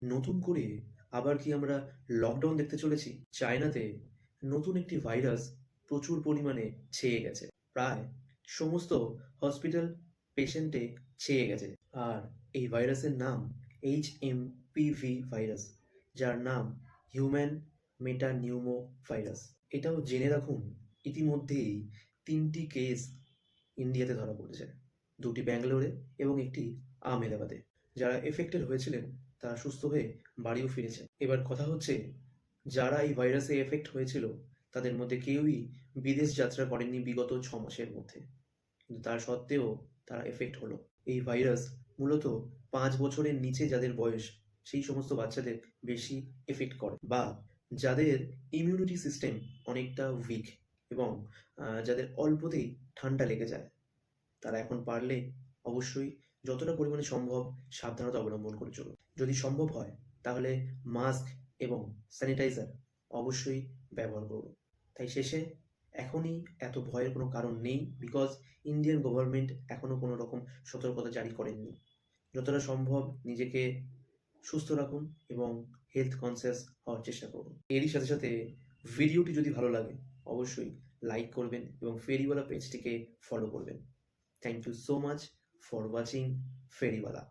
নতুন করে আবার কি আমরা লকডাউন দেখতে চলেছি? চায়নাতে নতুন একটি ভাইরাস প্রচুর পরিমাণে ছেয়ে গেছে। প্রায় সমস্ত হসপিটাল পেশেন্টে ছেয়ে গেছে। আর এই ভাইরাসের নাম HMPV ভাইরাস, যার নাম হিউম্যান মেটানিউমো ভাইরাস। এটাও জেনে রাখুন, ইতিমধ্যেই ৩টি কেস ইন্ডিয়াতে ধরা পড়েছে। ২টি ব্যাঙ্গালোরে এবং ১টি আহমেদাবাদে। যারা এফেক্টেড হয়েছিলেন তারা সুস্থ হয়ে বাড়িও ফিরেছেন। এবার কথা হচ্ছে, যারা এই ভাইরাসে এফেক্ট হয়েছিল তাদের মধ্যে কেউই বিদেশ যাত্রা করেননি বিগত ৬ মাসের মধ্যে। কিন্তু তার সত্ত্বেও তারা এফেক্ট হলো। এই ভাইরাস মূলত ৫ বছরের নিচে যাদের বয়স সেই সমস্ত বাচ্চাদের বেশি এফেক্ট করে, বা যাদের ইমিউনিটি সিস্টেম অনেকটা উইক এবং যাদের অল্পতেই ঠান্ডা লেগে যায়। তারা এখন পারলে অবশ্যই যতটা পরিমাণে সম্ভব সাবধানতা অবলম্বন করে চলুন। যদি সম্ভব হয় তাহলে মাস্ক এবং স্যানিটাইজার অবশ্যই ব্যবহার করুন। তাই শেষে এখনই এত ভয়ের কোনো কারণ নেই, বিকজ ইন্ডিয়ান গভর্নমেন্ট এখনও কোনো রকম সতর্কতা জারি করেননি। যতটা সম্ভব নিজেকে সুস্থ রাখুন এবং হেলথ কনসিয়াস হওয়ার চেষ্টা করুন। এরই সাথে সাথে ভিডিওটি যদি ভালো লাগে অবশ্যই লাইক করবেন এবং ফেরিওয়ালা পেজটিকে ফলো করবেন। Thank you so much for watching Feriwala.